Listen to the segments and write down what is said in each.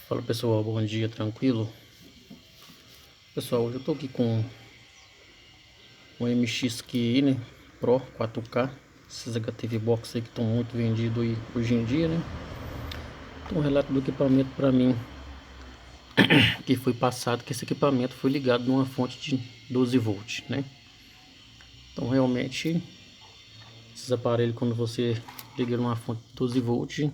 Fala pessoal, bom dia, tranquilo? Pessoal, hoje eu tô aqui com um MX-QI, né? Pro 4K. Esses HTV Box aí que estão muito vendidos aí hoje em dia, né? Então, um relato do equipamento para mim que foi passado, que esse equipamento foi ligado numa fonte de 12 volts, né? Então realmente esses aparelhos, quando você liga numa fonte de 12 volts,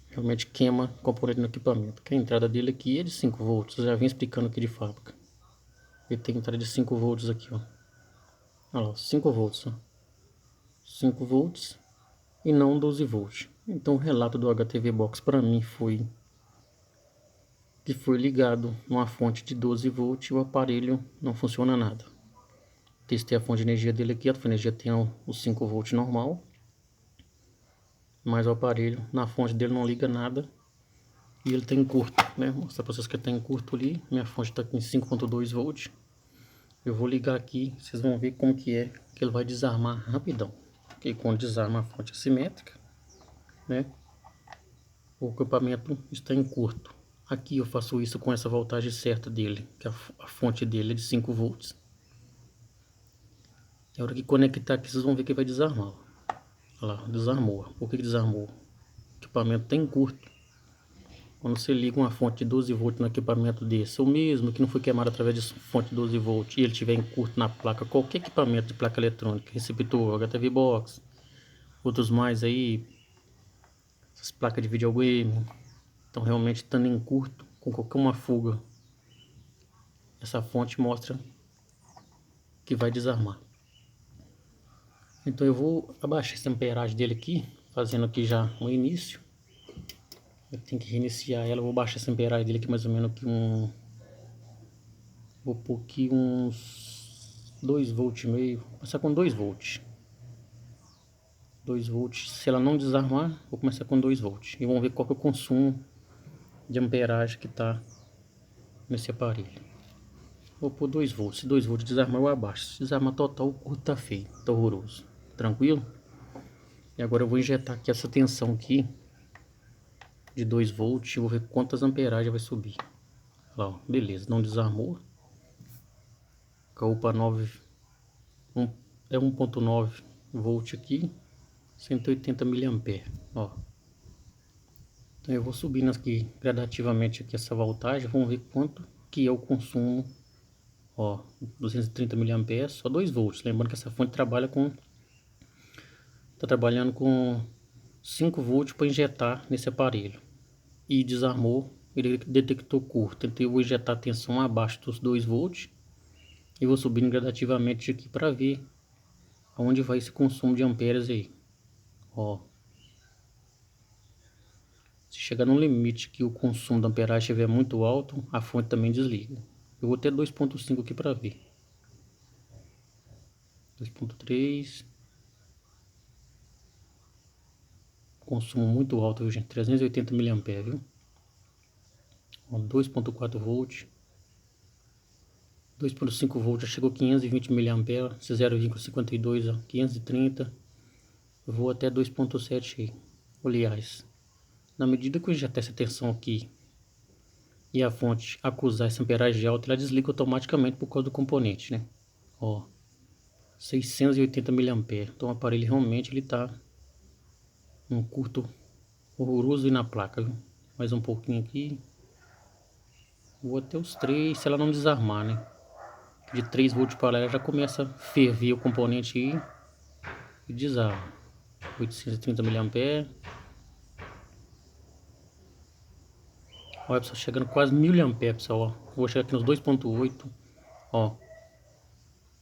realmente queima componente no equipamento. Que a entrada dele aqui é de 5 volts, eu já vim explicando aqui de fábrica. Ele tem entrada de 5 volts aqui, ó. Olha lá, 5 volts, ó. 5 volts e não 12 volts. Então o relato do HTV Box para mim foi que foi ligado numa fonte de 12 volts e o aparelho não funciona nada. Testei a fonte de energia dele aqui, a fonte de energia tem os 5 volts normal, mas o aparelho na fonte dele não liga nada e ele tem curto, né? Vou mostrar para vocês que ele tem curto ali. Minha fonte está com 5.2 volts. Eu vou ligar aqui, vocês vão ver como que é que ele vai desarmar rapidão. Porque quando desarma a fonte assimétrica, né? O equipamento está em curto. Aqui eu faço isso com essa voltagem certa dele, que a fonte dele é de 5 volts. Na hora que conectar aqui, vocês vão ver que vai desarmar. Olha lá, desarmou. Por que desarmou? O equipamento está em curto. Quando você liga uma fonte de 12 volts no equipamento desse, ou mesmo que não foi queimado através de fonte de 12 volts, e ele tiver em curto na placa, qualquer equipamento de placa eletrônica, receptor, HTV Box, outros mais aí, essas placas de videogame, então realmente estando em curto, com qualquer uma fuga, essa fonte mostra que vai desarmar. Então eu vou abaixar essa amperagem dele aqui, fazendo aqui já no início. Eu tenho que reiniciar ela, eu vou baixar essa amperagem dele aqui mais ou menos aqui vou pôr aqui uns 2 volts e meio, vou começar com 2 volts. 2 volts, se ela não desarmar, vou começar com 2 volts. E vamos ver qual que é o consumo de amperagem que está nesse aparelho. Vou pôr 2 volts, se 2 volts desarmar eu abaixo. Se desarmar total, o curto tá feio, tá horroroso. Tranquilo? E agora eu vou injetar aqui essa tensão aqui de 2 volts, vou ver quantas amperagens vai subir. Olha lá, ó, beleza, não desarmou. Caiu para 9, é 1.9 volt aqui, 180 mA, ó. Então eu vou subindo aqui gradativamente aqui essa voltagem, vamos ver quanto que é o consumo. Ó, 230 mA, só 2 volts. Lembrando que essa fonte trabalha com tá trabalhando com 5 volts para injetar nesse aparelho. E desarmou, ele detectou curto. Então eu vou injetar a tensão abaixo dos 2 volts e vou subindo gradativamente aqui para ver aonde vai esse consumo de amperes aí. Ó, se chegar no limite que o consumo da amperagem estiver muito alto, a fonte também desliga. Eu vou até 2.5 aqui para ver. 2.3. Consumo muito alto, viu, gente? 380 mA, viu? 2.4 volts. 2.5 volts já chegou a 520 mA. 0,52, 530. Eu vou até 2.7 aliás. Na medida que eu injetar essa tensão aqui e a fonte acusar essa amperagem alta, ela desliga automaticamente por causa do componente, né? Ó, 680 mA. Então o aparelho realmente ele tá um curto horroroso aí na placa, viu? Mais um pouquinho aqui. Vou até os 3, se ela não desarmar, né? De 3 volts para lá ela já começa a ferver o componente aí e desarma. 830 mA. Olha, pessoal, chegando quase 1000 mA, pessoal, ó. Vou chegar aqui nos 2.8, ó.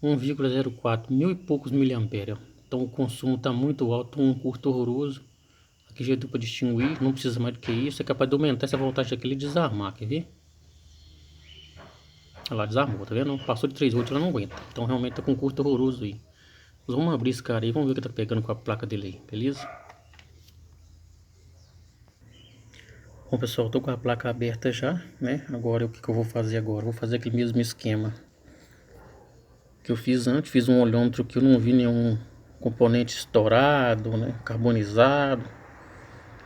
1,04, mil e poucos miliamperes. Então o consumo está muito alto, um curto horroroso. Aqui já deu para distinguir, não precisa mais do que isso. É capaz de aumentar essa voltagem aqui e desarmar, quer ver? Olha lá, desarmou, tá vendo? Passou de 3 volts, ela não aguenta. Então realmente tá com um curto horroroso aí. Vamos abrir esse cara aí, vamos ver o que tá pegando com a placa dele aí, beleza? Bom pessoal, tô com a placa aberta já, né? Agora o que que eu vou fazer agora? Vou fazer aquele mesmo esquema que eu fiz antes. Fiz um olhômetro que eu não vi nenhum componente estourado, né? Carbonizado,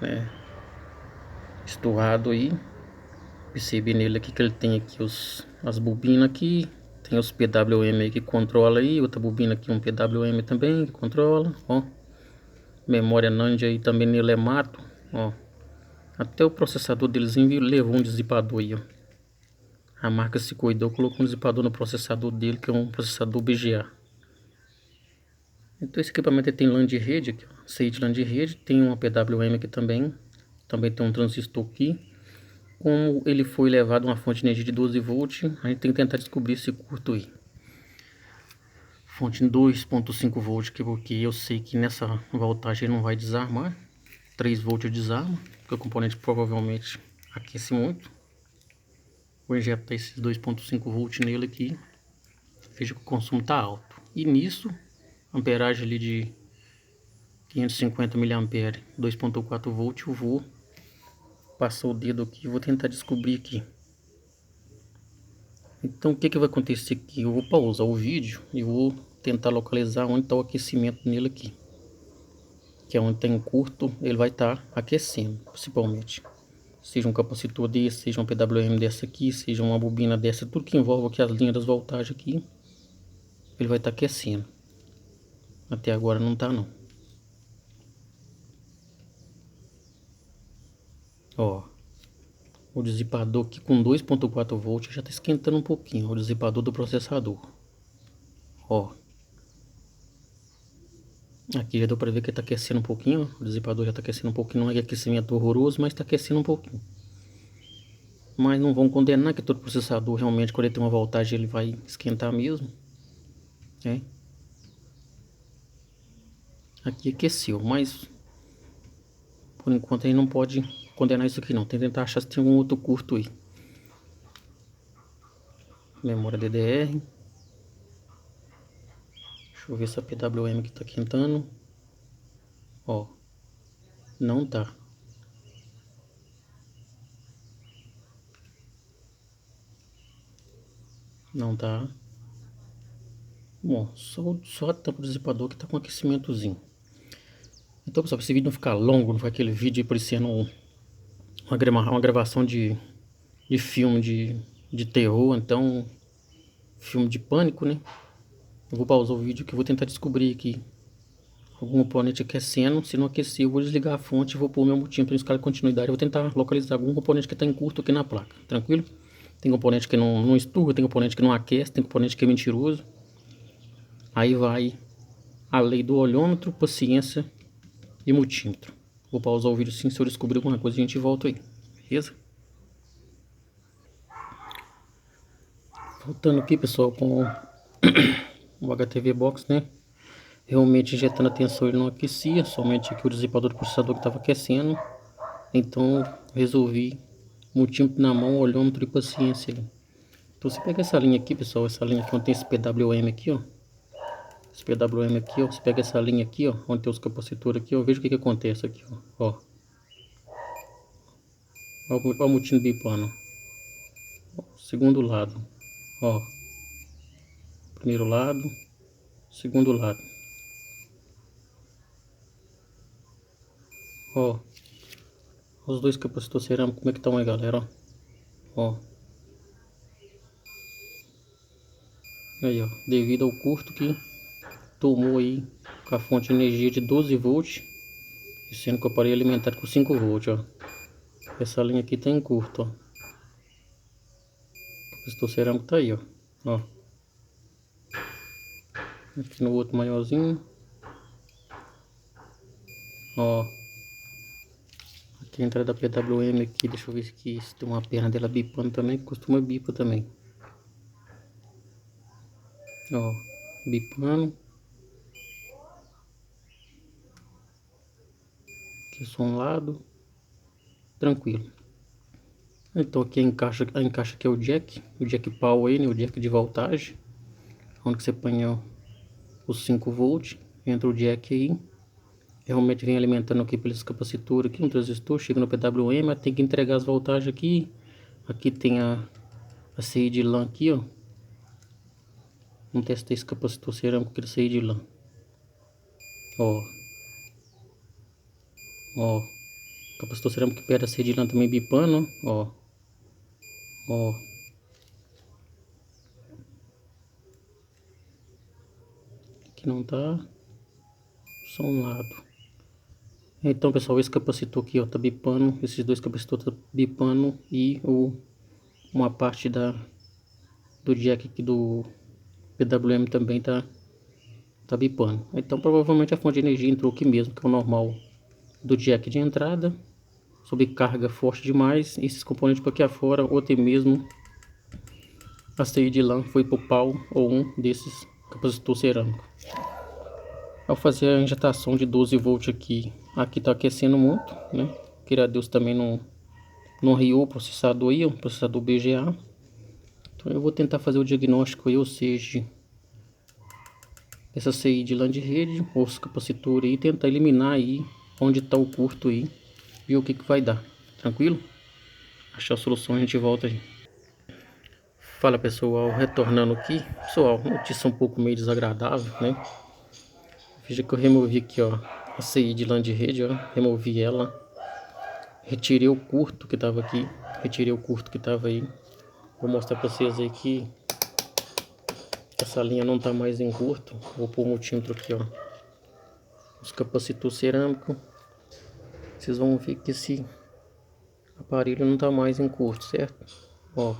né? Esturrado aí. Percebi nele aqui que ele tem aqui as bobinas aqui. Tem os PWM aí que controla aí. Outra bobina aqui, um PWM também que controla, ó. Memória NAND aí também nele é mato, ó. Até o processador deles levou um dissipador aí, ó. A marca se cuidou, colocou um dissipador no processador dele, que é um processador BGA. Então esse equipamento tem LAN de rede aqui, ó. CI de LAN de rede, tem uma PWM aqui também. Também tem um transistor aqui. Como ele foi levado a uma fonte de energia de 12 volts, a gente tem que tentar descobrir esse curto aí. Fonte 2.5 volts, porque eu sei que nessa voltagem ele não vai desarmar. 3 volts desarma, porque o componente provavelmente aquece muito. Vou injetar esses 2.5 volts nele aqui. Veja que o consumo está alto. E nisso, amperagem ali de 550 mA, 2.4 volts, eu vou passar o dedo aqui e vou tentar descobrir aqui. Então o que vai acontecer aqui? Eu vou pausar o vídeo e vou tentar localizar onde está o aquecimento nele aqui. Que é onde tem curto, ele vai estar aquecendo, principalmente. Seja um capacitor desse, seja um PWM dessa aqui, seja uma bobina dessa, tudo que envolve aqui as linhas das voltagens aqui, ele vai estar aquecendo. Até agora não está não. Ó, o dissipador aqui com 2.4 volts já está esquentando um pouquinho, o dissipador do processador. Ó, aqui já deu para ver que está aquecendo um pouquinho, ó. O dissipador já está aquecendo um pouquinho, não é aquecimento horroroso, mas está aquecendo um pouquinho. Mas não vão condenar que todo processador realmente, quando ele tem uma voltagem, ele vai esquentar mesmo, né? Aqui aqueceu, mas por enquanto a gente não pode condenar isso aqui não. Tem que tentar achar se tem algum outro curto aí. Memória DDR. Deixa eu ver se a PWM que tá quentando. Ó, não tá. Não tá. Bom, só a tampa do dissipador que tá com aquecimentozinho. Então pessoal, para esse vídeo não ficar longo, não ficar aquele vídeo parecendo uma gravação de filme de terror, então filme de pânico, né? Eu vou pausar o vídeo que eu vou tentar descobrir aqui algum componente aquecendo. Se não aquecer, eu vou desligar a fonte e vou pôr meu multímetro em escala de continuidade. Eu vou tentar localizar algum componente que está em curto aqui na placa, tranquilo? Tem componente que não esturra, tem componente que não aquece, tem componente que é mentiroso. Aí vai a lei do olhômetro, paciência e multímetro. Vou pausar o vídeo sim, se eu descobrir alguma coisa a gente volta aí, beleza? Voltando aqui pessoal com o HTV Box, né? Realmente injetando a tensão ele não aquecia, somente aqui o dissipador do processador que estava aquecendo. Então resolvi multímetro na mão, olhômetro e paciência ali. Então você pega essa linha aqui pessoal, essa linha aqui onde tem esse PWM aqui, ó. Esse PWM aqui, ó, você pega essa linha aqui, ó, onde tem os capacitores aqui, ó, veja o que acontece aqui, ó. Ó o multímetro bipando. Segundo lado, ó. Primeiro lado, segundo lado. Ó. Os dois capacitores cerâmicos, como é que estão aí, galera, ó. Aí, ó, devido ao curto que tomou aí com a fonte de energia de 12 volts, sendo que o aparelho é alimentado com 5 volts, ó. Essa linha aqui tá em curto, ó. O capacitor cerâmico tá aí, ó. Ó. Aqui no outro maiorzinho. Ó. Aqui a entrada da PWM aqui, deixa eu ver se tem uma perna dela bipando também, que costuma bipa também. Ó, bipando. Aqui só um lado. Tranquilo. Então aqui encaixa aqui é o jack power aí, né? O jack de voltagem. Onde que você põe os 5 volts. Entra o jack aí. Realmente vem alimentando aqui pelos capacitores aqui, um transistor, chega no PWM, tem que entregar as voltagens aqui. Aqui tem a CI de LAN aqui, ó. Vamos testar esse capacitor cerâmico aqui da CI de LAN. Ó. Ó. Capacitor cerâmico que perde a CI de LAN também bipando, ó. Ó. Aqui não tá. Só um lado. Então, pessoal, esse capacitor aqui, ó, tá bipando. Esses dois capacitores tá bipando. E uma parte do jack aqui do PWM também tá bipando. Então, provavelmente a fonte de energia entrou aqui mesmo, que é o normal do jack de entrada. Sob carga forte demais. Esses componentes para aqui afora, ou até mesmo a saída de lã foi pro pau ou um desses capacitor cerâmico. Ao fazer a injetação de 12 volts aqui tá aquecendo muito, né? Queira Deus também não riou o processador aí, o processador BGA. Então eu vou tentar fazer o diagnóstico aí, ou seja, essa CI de lã de rede, os capacitores aí, tentar eliminar aí onde está o curto aí, ver o que vai dar. Tranquilo? Achar a solução, a gente volta aí. Fala pessoal, retornando aqui. Pessoal, notícia um pouco meio desagradável, né? Veja que eu removi aqui, ó, a CI de lã de rede, ó, removi ela. Retirei o curto que tava aqui, retirei o curto que tava aí. Vou mostrar pra vocês aí que essa linha não tá mais em curto. Vou pôr o multímetro aqui, ó, os capacitores cerâmicos. Vocês vão ver que esse aparelho não tá mais em curto, certo? Ó,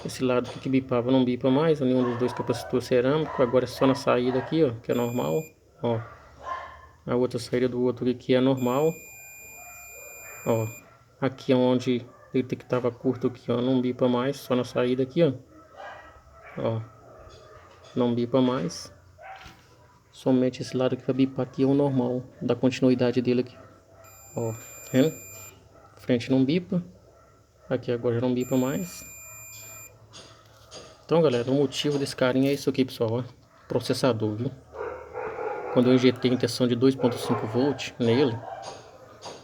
esse lado aqui que bipava não bipa mais, nenhum dos dois capacitores cerâmicos. Agora é só na saída aqui, ó, que é normal. Ó, a outra saída do outro aqui é normal. Ó, aqui é onde ele que tava curto aqui, ó, não bipa mais, só na saída aqui, ó. Ó, não bipa mais. Somente esse lado que vai bipar aqui é o normal, da continuidade dele aqui. Ó, tá vendo? Frente não bipa. Aqui agora já não bipa mais. Então, galera, o motivo desse carinha é isso aqui, pessoal, ó. Processador, viu? Quando eu injetei a tensão de 2.5 volts nele,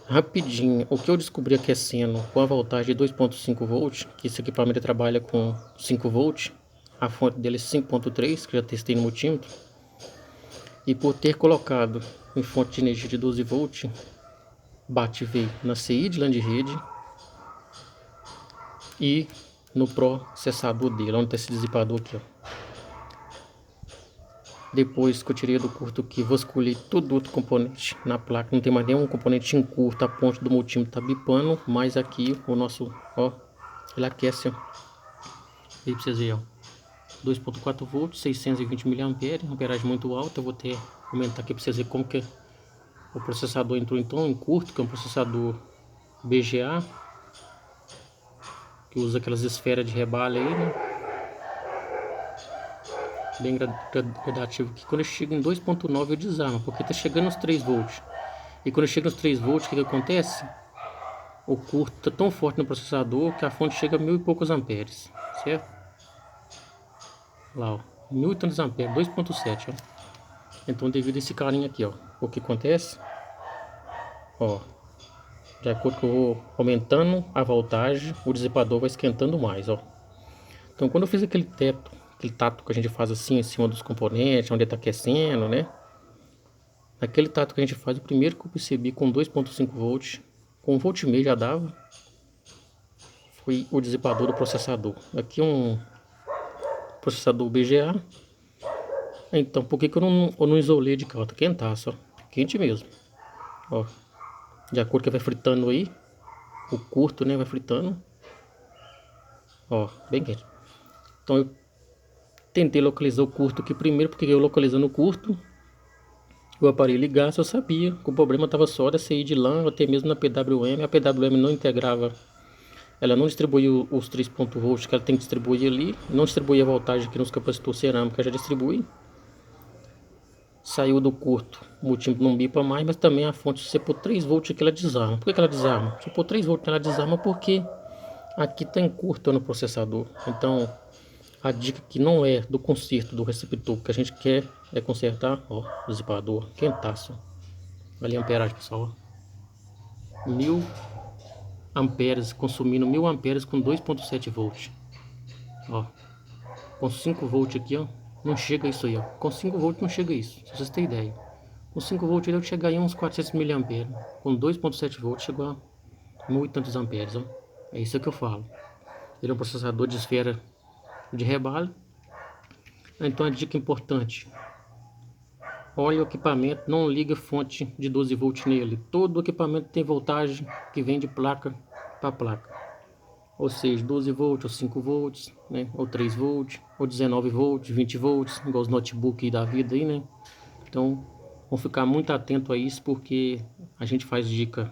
rapidinho, o que eu descobri aquecendo com a voltagem de 2.5 volts, que esse equipamento trabalha com 5 volts, a fonte dele é 5.3, que já testei no multímetro, e por ter colocado em fonte de energia de 12 volts, bate veio na CI de lã de rede e no processador dele, onde está esse dissipador aqui, ó. Depois que eu tirei do curto aqui, vasculhei todo outro componente na placa, não tem mais nenhum componente em curto, a ponte do multímetro tá bipando, mas aqui o nosso, ó, ele aquece, ó. Aí pra vocês verem, ó, 2.4 volts, 620 mA, amperagem muito alta. Eu vou ter aumentar aqui para vocês verem como que o processador entrou então em curto, que é um processador BGA, que usa aquelas esferas de rebale aí, né? Bem gradativo, que quando chega em 2.9 eu desarmo, porque tá chegando aos 3 volts. E quando chega aos 3 volts, o que acontece? O curto tá tão forte no processador que a fonte chega a 1000 e poucos amperes, certo? Lá, ó, 1000 e tantos amperes, 2.7, ó. Então, devido a esse carinha aqui, ó, o que acontece? Ó, de acordo que eu vou aumentando a voltagem, o dissipador vai esquentando mais, ó. Então, quando eu fiz aquele tato que a gente faz assim em cima dos componentes, onde ele tá aquecendo, né? Naquele tato que a gente faz, o primeiro que eu percebi com 2.5 volts, com 1,5 volt já dava, foi o dissipador do processador. Aqui um processador BGA. Então, por que que eu não isolei de cá? Tá quentaço, ó. Quente mesmo. Ó, de acordo que vai fritando aí, o curto, né, vai fritando. Ó, bem quente. Então eu tentei localizar o curto aqui primeiro, porque eu localizando o curto, o aparelho ligasse, eu sabia que o problema estava só da CI de lã, ou até mesmo na PWM. A PWM não integrava, ela não distribuía os 3.0 volts que ela tem que distribuir ali, não distribuía a voltagem aqui nos capacitores cerâmicos, já distribui. Saiu do curto, o multímetro não bipa mais, mas também a fonte, se você pôr 3 volts aqui, ela desarma. Por que ela desarma? Se eu pôr 3 volts ela desarma porque aqui está em curto no processador. Então a dica que não é do conserto do receptor, que a gente quer é consertar, ó, o dissipador, quentaço. Ali a amperagem, pessoal, ó. 1000 amperes, consumindo 1000 amperes com 2.7 volts. Ó, com 5 volts aqui, ó, não chega isso aí, ó. Com 5 volts não chega isso, se vocês terem ideia. Com 5 volts ele chega aí a uns 400 mA. Com 2.7 volts chegou a 1000 e tantos amperes, ó. É isso que eu falo. Ele é um processador de esfera de rebalo. Então a dica importante: olha o equipamento, não liga fonte de 12 volts nele. Todo equipamento tem voltagem que vem de placa para placa. Ou seja, 12 volts, ou 5 volts, né? Ou 3 volts, ou 19 volts, 20 volts, igual os notebooks da vida aí, né? Então, vamos ficar muito atento a isso, porque a gente faz dica.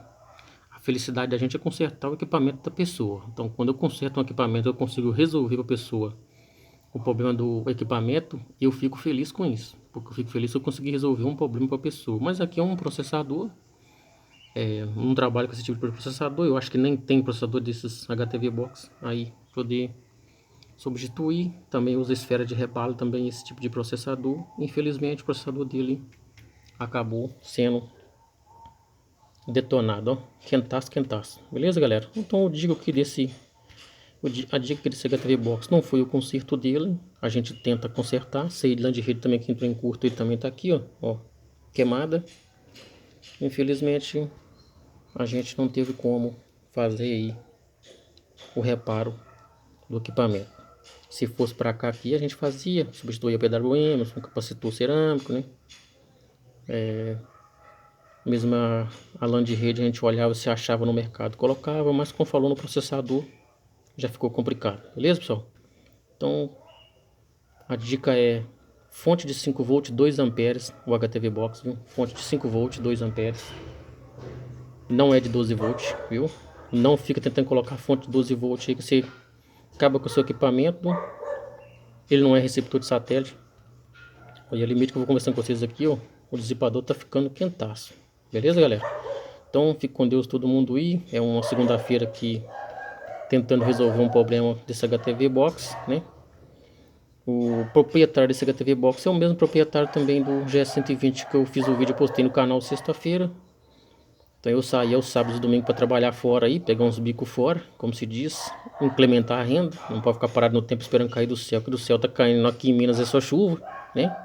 A felicidade da gente é consertar o equipamento da pessoa. Então, quando eu conserto um equipamento, eu consigo resolver para a pessoa o problema do equipamento, eu fico feliz com isso. Porque eu fico feliz se eu conseguir resolver um problema para a pessoa. Mas aqui é um processador. Não trabalho com esse tipo de processador. Eu acho que nem tem processador desses HTV Box aí poder substituir. Também usa esfera de rebalo, também esse tipo de processador. Infelizmente o processador dele acabou sendo detonado, ó. Quentaço, quentaço. Beleza, galera? Então eu digo que a dica que desse HTV Box não foi o conserto dele. A gente tenta consertar. Saída de rede também que entrou em curto e também tá aqui, ó, queimada. Infelizmente a gente não teve como fazer aí o reparo do equipamento. Se fosse para cá aqui, a gente fazia, substituía o PWM, um capacitor cerâmico, né? Mesmo a lã de rede a gente olhava se achava no mercado, colocava, mas como falou no processador, já ficou complicado. Beleza, pessoal? Então, a dica é fonte de 5 volts, 2 amperes, o HTV Box, viu? Fonte de 5 volts, 2 amperes. Não é de 12 volts, viu? Não fica tentando colocar fonte de 12 volts aí que você acaba com o seu equipamento. Ele não é receptor de satélite. Olha o limite que eu vou conversando com vocês aqui, ó. O dissipador tá ficando quentaço. Beleza, galera? Então, fique com Deus todo mundo aí. É uma segunda-feira aqui tentando resolver um problema desse HTV Box, né? O proprietário desse HTV Box é o mesmo proprietário também do GS120 que eu fiz o vídeo e postei no canal sexta-feira. Então eu saí aos sábados e domingo para trabalhar fora aí, pegar uns bicos fora, como se diz, implementar a renda. Não pode ficar parado no tempo esperando cair do céu, que do céu tá caindo aqui em Minas é só chuva, né?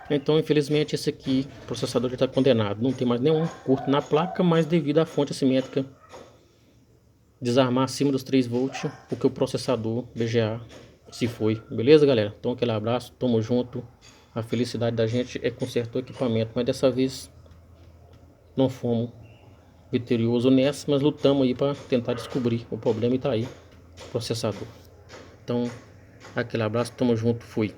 Então infelizmente esse aqui, o processador já está condenado. Não tem mais nenhum curto na placa, mas devido à fonte assimétrica desarmar acima dos 3 volts, porque o processador VGA se foi. Beleza, galera? Então aquele abraço, tamo junto. A felicidade da gente é consertar o equipamento, mas dessa vez não fomos vitorioso nessa, mas lutamos aí para tentar descobrir o problema e tá aí, o processador. Então, aquele abraço, tamo junto, fui.